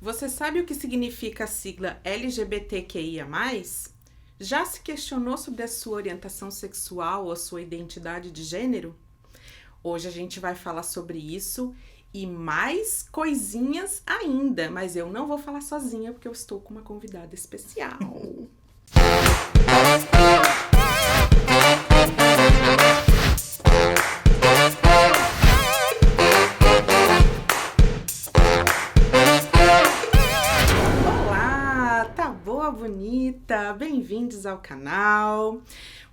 Você sabe o que significa a sigla LGBTQIA+? Já se questionou sobre a sua orientação sexual ou a sua identidade de gênero? Hoje a gente vai falar sobre isso e mais coisinhas ainda, mas eu não vou falar sozinha porque eu estou com uma convidada especial. Olá, tá boa, bonita? Bem-vindos ao canal.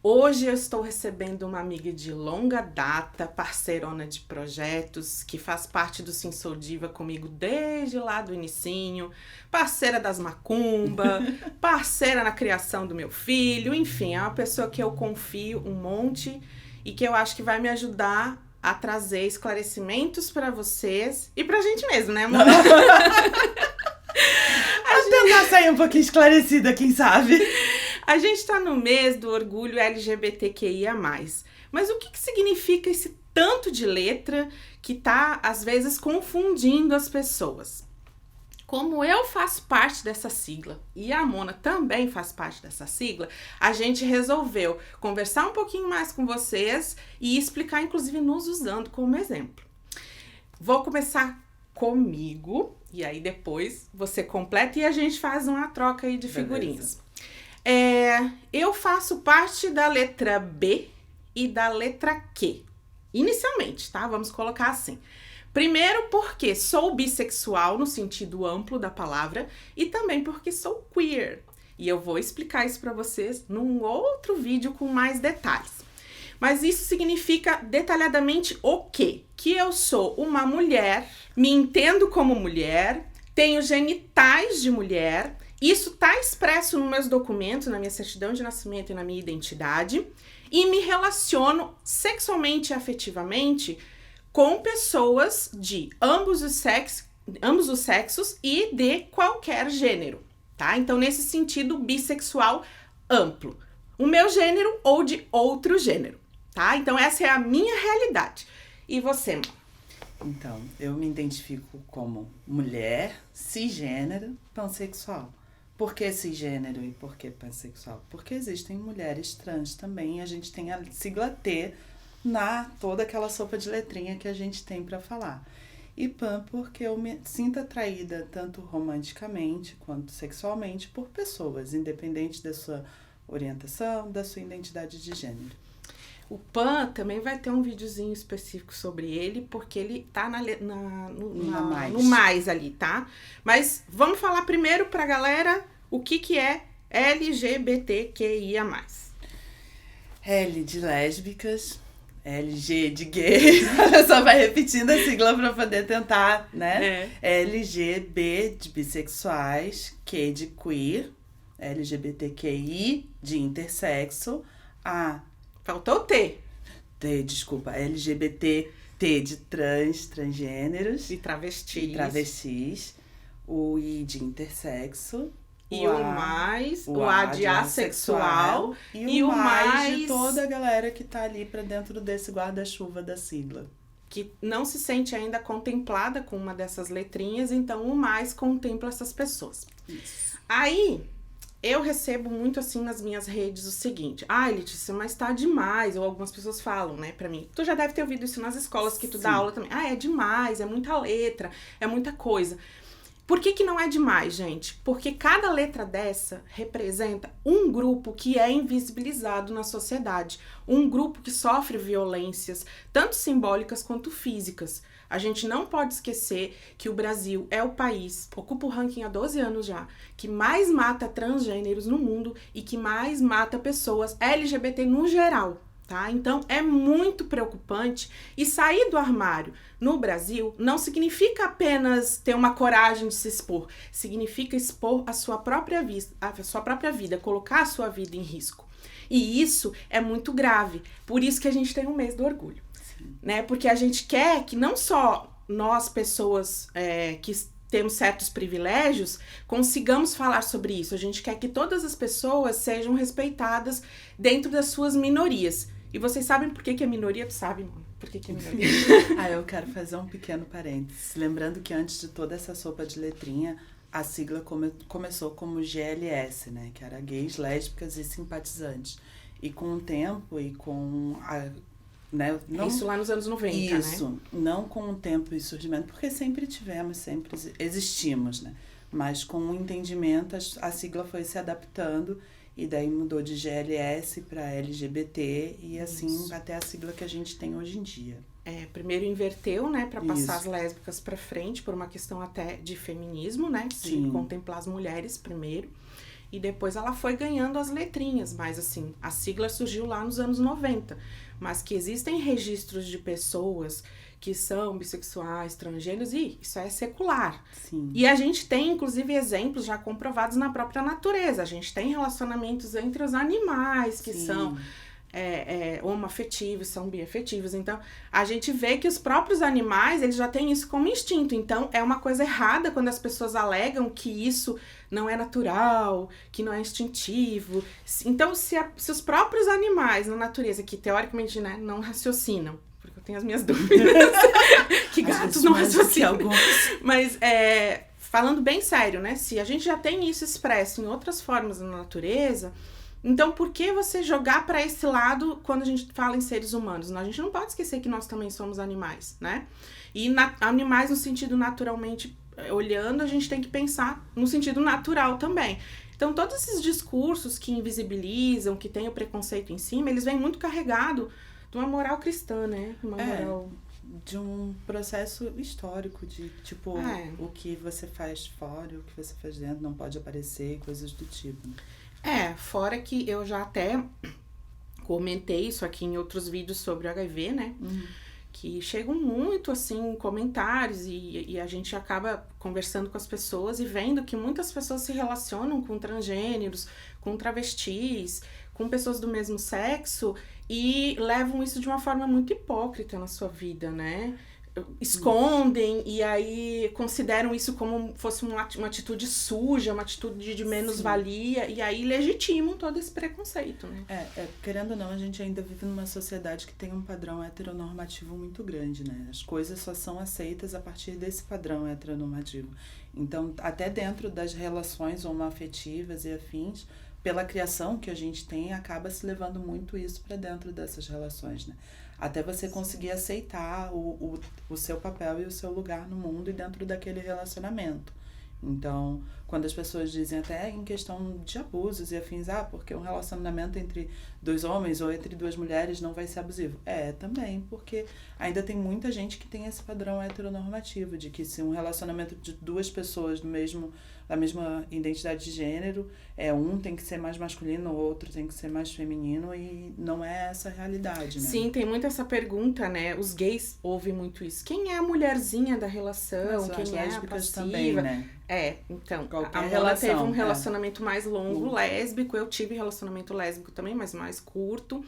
Hoje eu estou recebendo uma amiga de longa data, parceirona de projetos, que faz parte do Sim Sou Diva comigo desde lá do inicinho, parceira das macumba, parceira na criação do meu filho, enfim, é uma pessoa que eu confio um monte e que eu acho que vai me ajudar a trazer esclarecimentos para vocês e pra gente mesmo, né, amor? Tentar sair um pouquinho esclarecida, quem sabe? A gente tá no mês do orgulho LGBTQIA+. Mas o que significa esse tanto de letra que tá, às vezes, confundindo as pessoas? Como eu faço parte dessa sigla e a Mona também faz parte dessa sigla, a gente resolveu conversar um pouquinho mais com vocês e explicar, inclusive, nos usando como exemplo. Vou começar comigo, e aí depois você completa e a gente faz uma troca aí de figurinhas. Eu faço parte da letra B e da letra Q, inicialmente, tá? Vamos colocar assim. Primeiro porque sou bissexual no sentido amplo da palavra e também porque sou queer. E eu vou explicar isso pra vocês num outro vídeo com mais detalhes. Mas isso significa detalhadamente o quê? Que eu sou uma mulher, me entendo como mulher, tenho genitais de mulher, isso tá expresso nos meus documentos, na minha certidão de nascimento e na minha identidade, e me relaciono sexualmente e afetivamente com pessoas de ambos os sexos e de qualquer gênero, tá? Então, nesse sentido, bissexual amplo. O meu gênero ou de outro gênero. Tá? Então, essa é a minha realidade. E você, Mona? Então, eu me identifico como mulher, cisgênero, pansexual. Por que cisgênero e por que pansexual? Porque existem mulheres trans também e a gente tem a sigla T na toda aquela sopa de letrinha que a gente tem para falar. E pan porque eu me sinto atraída tanto romanticamente quanto sexualmente por pessoas, independente da sua orientação, da sua identidade de gênero. O Pan também vai ter um videozinho específico sobre ele, porque ele tá no mais ali, tá? Mas vamos falar primeiro pra galera o que é LGBTQIA+. L de lésbicas, LG de gay, só vai repetindo a sigla pra poder tentar, né? LGB de bissexuais, Q de queer, LGBTQI de intersexo, A... Faltou o T. Desculpa, LGBT, T de transgêneros. E travestis. O I de intersexo. E o A de assexual. E o mais de toda a galera que tá ali pra dentro desse guarda-chuva da sigla. Que não se sente ainda contemplada com uma dessas letrinhas, então o mais contempla essas pessoas. Isso. Aí... eu recebo muito assim nas minhas redes o seguinte: ai, Letícia, mas tá demais. Ou algumas pessoas falam, né, pra mim. Tu já deve ter ouvido isso nas escolas que tu dá aula também. Ah, é demais, é muita letra, é muita coisa. Por que não é demais, gente? Porque cada letra dessa representa um grupo que é invisibilizado na sociedade. Um grupo que sofre violências, tanto simbólicas quanto físicas. A gente não pode esquecer que o Brasil é o país, ocupa o ranking há 12 anos já, que mais mata transgêneros no mundo e que mais mata pessoas LGBT no geral, tá? Então, é muito preocupante e sair do armário no Brasil não significa apenas ter uma coragem de se expor, significa expor a sua própria vida, colocar a sua vida em risco. E isso é muito grave, por isso que a gente tem um mês do orgulho. Né? Porque a gente quer que não só nós, pessoas que temos certos privilégios, consigamos falar sobre isso. A gente quer que todas as pessoas sejam respeitadas dentro das suas minorias. E vocês sabem por que é minoria? Tu sabe, mano? Por que minoria? Eu quero fazer um pequeno parênteses. Lembrando que antes de toda essa sopa de letrinha, a sigla começou como GLS, né? Que era gays, lésbicas e simpatizantes. E com o tempo e com a... Né, não, isso lá nos anos 90, isso, né? Não com o tempo e surgimento, porque sempre existimos, né? Mas com o entendimento, a sigla foi se adaptando e daí mudou de GLS para LGBT e assim isso. Até a sigla que a gente tem hoje em dia. Primeiro inverteu, né, para passar as lésbicas para frente, por uma questão até de feminismo, né, de contemplar as mulheres primeiro. E depois ela foi ganhando as letrinhas, mas assim, a sigla surgiu lá nos anos 90. Mas que existem registros de pessoas que são bissexuais, transgêneros, e isso é secular. Sim. E a gente tem, inclusive, exemplos já comprovados na própria natureza. A gente tem relacionamentos entre os animais que são homoafetivos, são biafetivos. Então, a gente vê que os próprios animais, eles já têm isso como instinto. Então, é uma coisa errada quando as pessoas alegam que isso não é natural, que não é instintivo. Então, se os próprios animais na natureza, que teoricamente, né, não raciocinam, porque eu tenho as minhas dúvidas, que gatos não raciocinam. Mas, falando bem sério, né, se a gente já tem isso expresso em outras formas na natureza, então por que você jogar para esse lado quando a gente fala em seres humanos? A gente não pode esquecer que nós também somos animais, né? E animais no sentido naturalmente olhando, a gente tem que pensar no sentido natural também. Então, todos esses discursos que invisibilizam, que tem o preconceito em cima, eles vêm muito carregados de uma moral cristã, né? Uma moral... de um processo histórico de, tipo, o que você faz fora, o que você faz dentro não pode aparecer, coisas do tipo. Fora que eu já até comentei isso aqui em outros vídeos sobre o HIV, né? Que chegam muito, assim, comentários e a gente acaba conversando com as pessoas e vendo que muitas pessoas se relacionam com transgêneros, com travestis, com pessoas do mesmo sexo e levam isso de uma forma muito hipócrita na sua vida, né? Escondem e aí consideram isso como fosse uma atitude suja, uma atitude de menos-valia e aí legitimam todo esse preconceito, né? Querendo ou não, a gente ainda vive numa sociedade que tem um padrão heteronormativo muito grande, né? As coisas só são aceitas a partir desse padrão heteronormativo. Então, até dentro das relações homoafetivas e afins, pela criação que a gente tem, acaba se levando muito isso para dentro dessas relações, né? Até você conseguir aceitar o seu papel e o seu lugar no mundo e dentro daquele relacionamento. Então, quando as pessoas dizem até em questão de abusos e afins, porque um relacionamento entre dois homens ou entre duas mulheres não vai ser abusivo. Também, porque ainda tem muita gente que tem esse padrão heteronormativo, de que se um relacionamento de duas pessoas da mesma identidade de gênero, um tem que ser mais masculino, o outro tem que ser mais feminino, e não é essa a realidade, né? Sim, tem muito essa pergunta, né? Os gays ouvem muito isso. Quem é a mulherzinha da relação? Quem é a passiva? Também, né? Então, qualquer a Mona teve um relacionamento mais longo, lésbico. Eu tive relacionamento lésbico também, mas mais curto.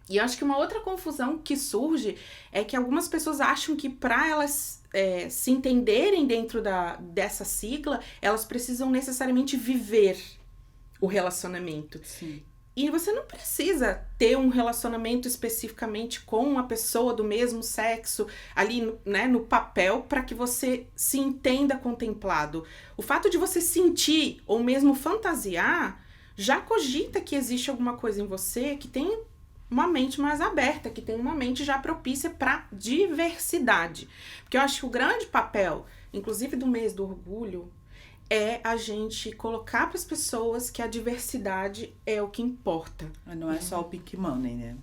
E eu acho que uma outra confusão que surge é que algumas pessoas acham que para elas se entenderem dentro dessa sigla, elas precisam necessariamente viver o relacionamento. Sim. E você não precisa ter um relacionamento especificamente com uma pessoa do mesmo sexo ali, né, no papel, para que você se entenda contemplado. O fato de você sentir ou mesmo fantasiar já cogita que existe alguma coisa em você que tem uma mente mais aberta, que tem uma mente já propícia para diversidade. Porque eu acho que o grande papel, inclusive do mês do orgulho, é a gente colocar para as pessoas que a diversidade é o que importa. Não é só o pink money, né?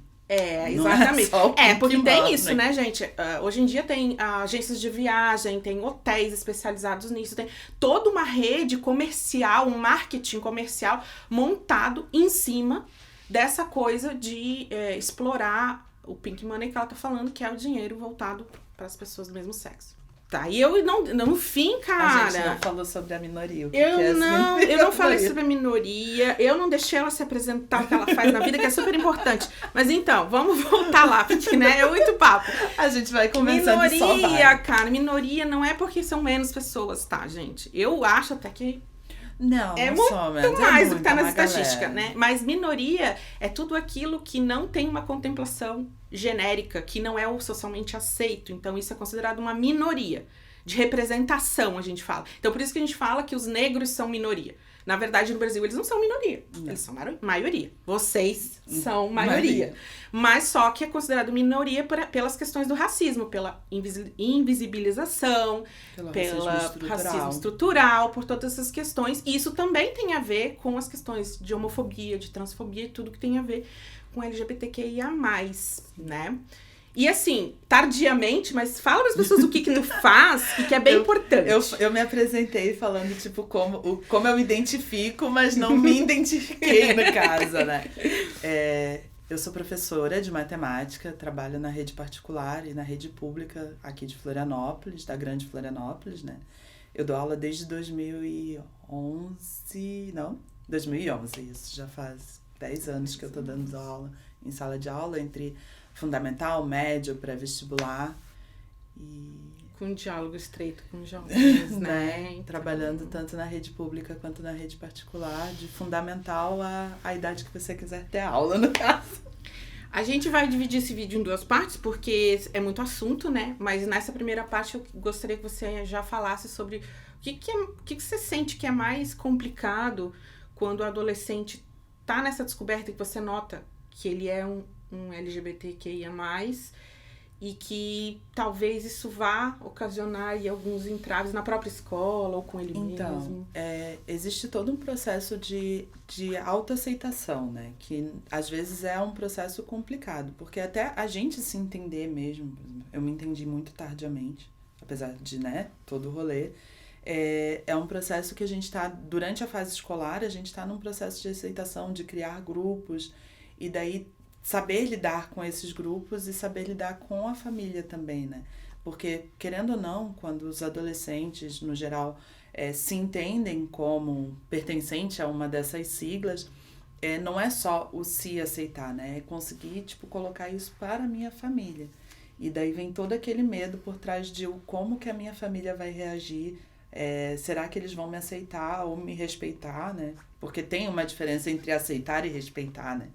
Exatamente. Porque money. Tem isso, né, gente? Hoje em dia tem agências de viagem, tem hotéis especializados nisso, tem toda uma rede comercial, um marketing comercial montado em cima dessa coisa de explorar o pink money que ela tá falando, que é o dinheiro voltado para as pessoas do mesmo sexo. Tá, e eu no fim, cara... A gente não falou sobre a minoria. Eu não falei sobre a minoria, eu não deixei ela se apresentar o que ela faz na vida, que é super importante. Mas então, vamos voltar lá, porque, né, é muito papo. A gente vai conversando só vai. Minoria, cara, minoria não é porque são menos pessoas, tá, gente? Eu acho até que... Não, é não muito só, mas mais do que tá na galera. estatística, né? Mas minoria é tudo aquilo que não tem uma contemplação genérica, que não é o socialmente aceito. Então, isso é considerado uma minoria. De representação, a gente fala. Então, por isso que a gente fala que os negros são minoria. Na verdade, no Brasil, eles não são minoria. Não. Eles são maioria. Vocês são maioria. Mas só que é considerado minoria pelas questões do racismo. Pela invisibilização, pelo racismo estrutural, por todas essas questões. E isso também tem a ver com as questões de homofobia, de transfobia e tudo que tem a ver com LGBTQIA+, né? E assim, tardiamente, mas fala para as pessoas o que tu faz e que é bem importante. Eu me apresentei falando, tipo, como eu me identifico, mas não me identifiquei no caso, né? Eu sou professora de matemática, trabalho na rede particular e na rede pública aqui de Florianópolis, da Grande Florianópolis, né? Eu dou aula desde 2011, isso, já faz 10 anos que eu tô dando aula em sala de aula, entre fundamental, médio, pré-vestibular e... Com um diálogo estreito com os jovens, né? Então... Trabalhando tanto na rede pública quanto na rede particular, de fundamental a idade que você quiser ter aula, no caso. A gente vai dividir esse vídeo em 2 partes, porque é muito assunto, né? Mas nessa primeira parte eu gostaria que você já falasse sobre o que você sente que é mais complicado quando o adolescente tá nessa descoberta que você nota que ele é um LGBTQIA+, e que talvez isso vá ocasionar aí alguns entraves na própria escola ou com ele mesmo. Então, existe todo um processo de autoaceitação, né? Que às vezes é um processo complicado, porque até a gente se entender mesmo, eu me entendi muito tardiamente, apesar de, né, todo o rolê, é um processo que a gente está, durante a fase escolar, a gente está num processo de aceitação, de criar grupos, e daí saber lidar com esses grupos e saber lidar com a família também, né? Porque, querendo ou não, quando os adolescentes, no geral, se entendem como pertencente a uma dessas siglas, não é só o se aceitar, né? É conseguir, tipo, colocar isso para a minha família. E daí vem todo aquele medo por trás de como que a minha família vai reagir. Será que eles vão me aceitar ou me respeitar, né? Porque tem uma diferença entre aceitar e respeitar, né?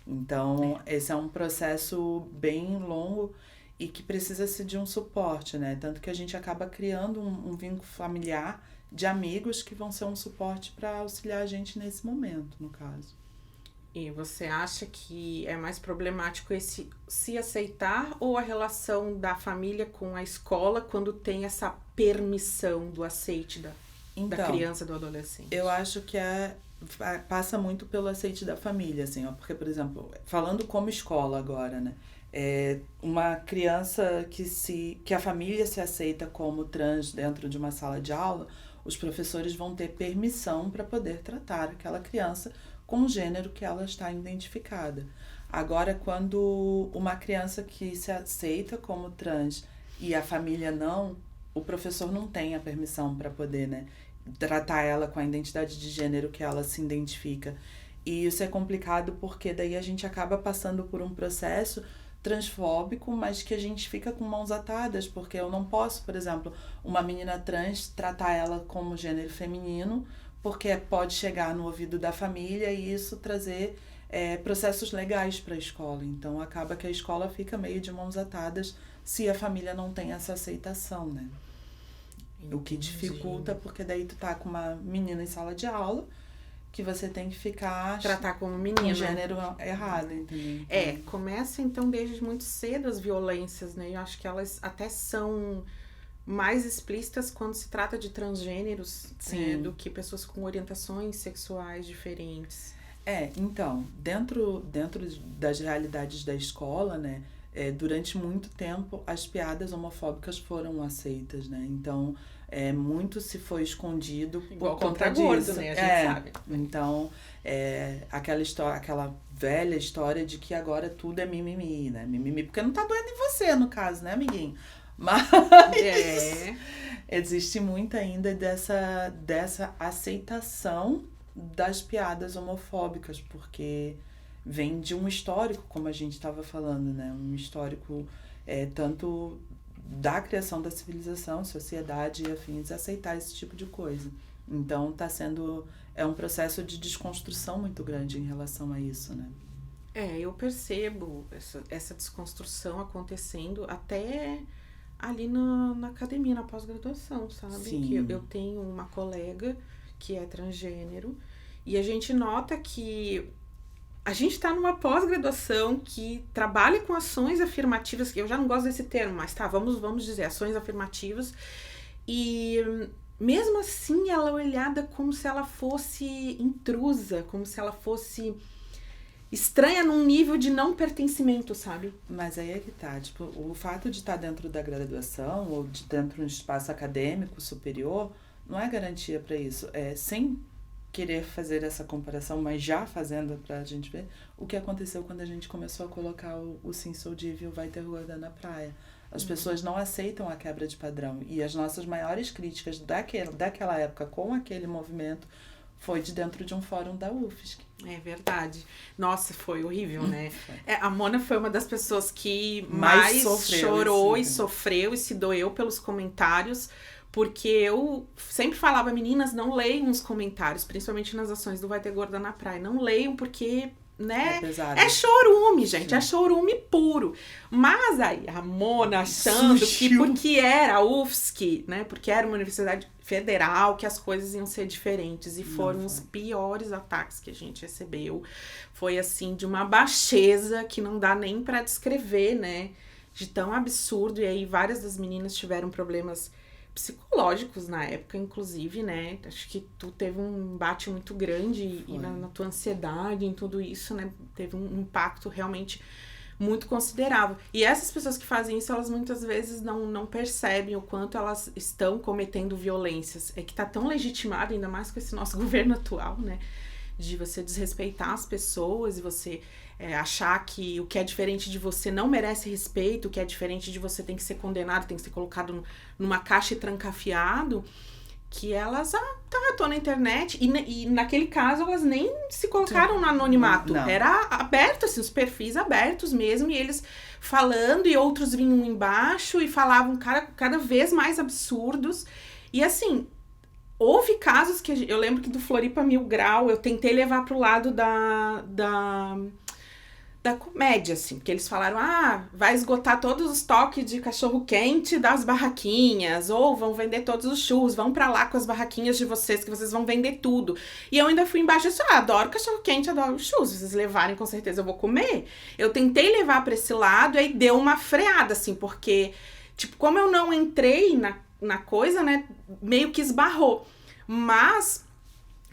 Então, esse é um processo bem longo e que precisa-se de um suporte, né? Tanto que a gente acaba criando um vínculo familiar de amigos que vão ser um suporte para auxiliar a gente nesse momento, no caso. E você acha que é mais problemático esse se aceitar ou a relação da família com a escola quando tem essa permissão do aceite da criança, do adolescente? Eu acho que passa muito pelo aceite da família, assim, ó, porque, por exemplo, falando como escola agora, né, uma criança que a família se aceita como trans dentro de uma sala de aula, os professores vão ter permissão para poder tratar aquela criança com o gênero que ela está identificada. Agora, quando uma criança que se aceita como trans e a família não, o professor não tem a permissão para poder, né, tratar ela com a identidade de gênero que ela se identifica. E isso é complicado porque daí a gente acaba passando por um processo transfóbico, mas que a gente fica com mãos atadas, porque eu não posso, por exemplo, uma menina trans tratar ela como gênero feminino, porque pode chegar no ouvido da família e isso trazer processos legais para a escola. Então acaba que a escola fica meio de mãos atadas se a família não tem essa aceitação, né? O que dificulta, porque daí tu tá com uma menina em sala de aula que você tem que ficar... Tratar como menina. Com gênero errado, entendeu? Começa então desde muito cedo as violências, né? Eu acho que elas até são mais explícitas quando se trata de transgêneros, né, do que pessoas com orientações sexuais diferentes. Então, dentro das realidades da escola, né, durante muito tempo as piadas homofóbicas foram aceitas, né? Então, muito se foi escondido por conta disso, né? A gente sabe. Então, aquela velha história de que agora tudo é mimimi, né? Mimimi, porque não tá doendo em você, no caso, né, amiguinho? Mas existe muito ainda dessa aceitação das piadas homofóbicas, porque vem de um histórico, como a gente estava falando, né? Um histórico tanto da criação da civilização, sociedade e afins, aceitar esse tipo de coisa. Então, um processo de desconstrução muito grande em relação a isso, né? Eu percebo essa desconstrução acontecendo até ali na academia, na pós-graduação, sabe? Sim. Que eu tenho uma colega que é transgênero e a gente nota que a gente tá numa pós-graduação que trabalha com ações afirmativas, que eu já não gosto desse termo, mas tá, vamos dizer, ações afirmativas, e mesmo assim ela é olhada como se ela fosse intrusa, como se ela fosse estranha num nível de não pertencimento, sabe? Mas aí é que tá, tipo, o fato de estar dentro da graduação ou de dentro de um espaço acadêmico superior não é garantia para isso. Sem querer fazer essa comparação, mas já fazendo pra gente ver o que aconteceu quando a gente começou a colocar o Sim Sou Diva e o Vai Ter Gorda na praia. As pessoas não aceitam a quebra de padrão. E as nossas maiores críticas daquela época com aquele movimento foi de dentro de um fórum da UFSC. É verdade. Nossa, foi horrível, né? A Mona foi uma das pessoas que Mais mais sofreu, chorou sim. e sofreu e se doeu pelos comentários, porque eu sempre falava, meninas, não leiam os comentários, principalmente nas ações do Vai Ter Gorda na Praia. Não leiam porque, né? É pesado. É chorume, gente. Sim. É chorume puro. Mas aí, a Mona achando que Surgiu. porque era a UFSC, né? Porque era uma universidade federal, que as coisas iam ser diferentes. E foram os piores ataques que a gente recebeu. Foi, assim, de uma baixeza que não dá nem pra descrever, né? De tão absurdo. E aí, várias das meninas tiveram problemas psicológicos na época, inclusive, né? Acho que tu teve um embate muito grande e na tua ansiedade, em tudo isso, né? Teve um impacto realmente muito considerável. E essas pessoas que fazem isso, elas muitas vezes não percebem o quanto elas estão cometendo violências. É que tá tão legitimado, ainda mais com esse nosso governo atual, né? De você desrespeitar as pessoas e você achar que o que é diferente de você não merece respeito, o que é diferente de você tem que ser condenado, tem que ser colocado numa caixa e trancafiado, que elas, tô na internet, e naquele caso elas nem se colocaram no anonimato, Não. era aberto, assim, os perfis abertos mesmo, e eles falando, e outros vinham embaixo e falavam cada vez mais absurdos, e assim, houve casos que eu lembro que do Floripa Mil Grau, eu tentei levar pro lado da comédia, assim, porque eles falaram, vai esgotar todos os toques de cachorro-quente das barraquinhas, ou vão vender todos os churros, vão pra lá com as barraquinhas de vocês, que vocês vão vender tudo. E eu ainda fui embaixo e disse, adoro cachorro-quente, adoro churros, se vocês levarem, com certeza eu vou comer. Eu tentei levar pra esse lado, e aí deu uma freada, assim, porque, tipo, como eu não entrei na coisa, né, meio que esbarrou. Mas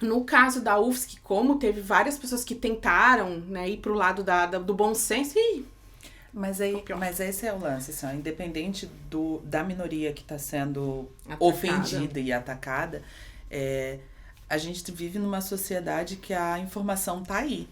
no caso da UFSC, como teve várias pessoas que tentaram, né, ir pro lado do bom senso, Mas esse é o lance, assim, ó, independente da minoria que está sendo Atacada. ofendida e atacada, a gente vive numa sociedade que a informação tá aí.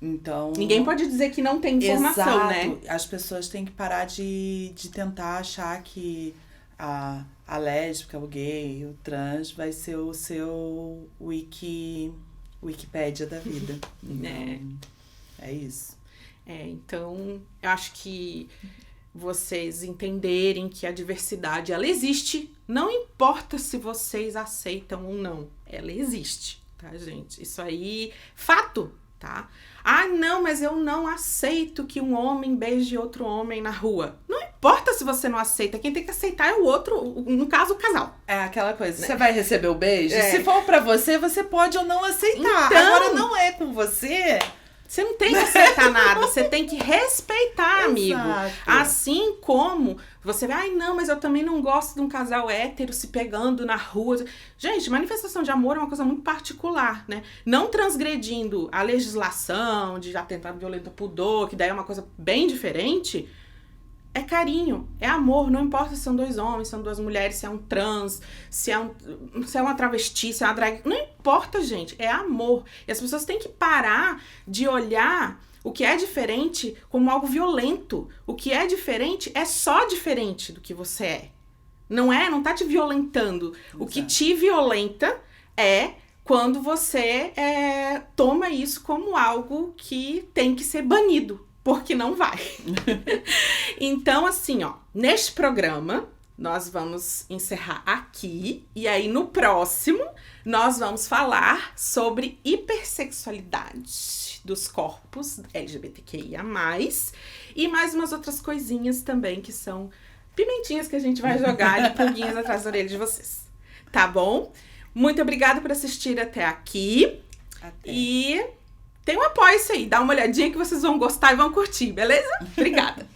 Então, ninguém pode dizer que não tem informação, né? As pessoas têm que parar de tentar achar que a lésbica, o gay, o trans vai ser o seu Wikipédia da vida. Então, é isso. Então, eu acho que vocês entenderem que a diversidade, ela existe, não importa se vocês aceitam ou não, ela existe, tá, gente? Isso aí, fato, tá? Não, mas eu não aceito que um homem beije outro homem na rua. Não importa se você não aceita, quem tem que aceitar é o outro, no caso, o casal. É aquela coisa, né? Você vai receber o beijo? Se for pra você, você pode ou não aceitar. Então, agora não é com você. Você não tem que aceitar nada, você tem que respeitar, amigo. Exato. Assim como você vai, não, mas eu também não gosto de um casal hétero se pegando na rua. Gente, manifestação de amor é uma coisa muito particular, né? Não transgredindo a legislação de atentado violento ao pudor, que daí é uma coisa bem diferente. É carinho, é amor, não importa se são dois homens, se são duas mulheres, se é um trans, se é uma travesti, se é uma drag, não importa, gente, é amor. E as pessoas têm que parar de olhar o que é diferente como algo violento. O que é diferente é só diferente do que você é. Não tá te violentando. Exato. O que te violenta é quando você toma isso como algo que tem que ser banido. Porque não vai. Então, assim, ó, neste programa, nós vamos encerrar aqui. E aí, no próximo, nós vamos falar sobre hipersexualidade dos corpos LGBTQIA+, e mais umas outras coisinhas também, que são pimentinhas que a gente vai jogar de pulguinhas atrás da orelha de vocês. Tá bom? Muito obrigada por assistir até aqui. Até. E tem um apoio isso aí. Dá uma olhadinha que vocês vão gostar e vão curtir, beleza? Obrigada.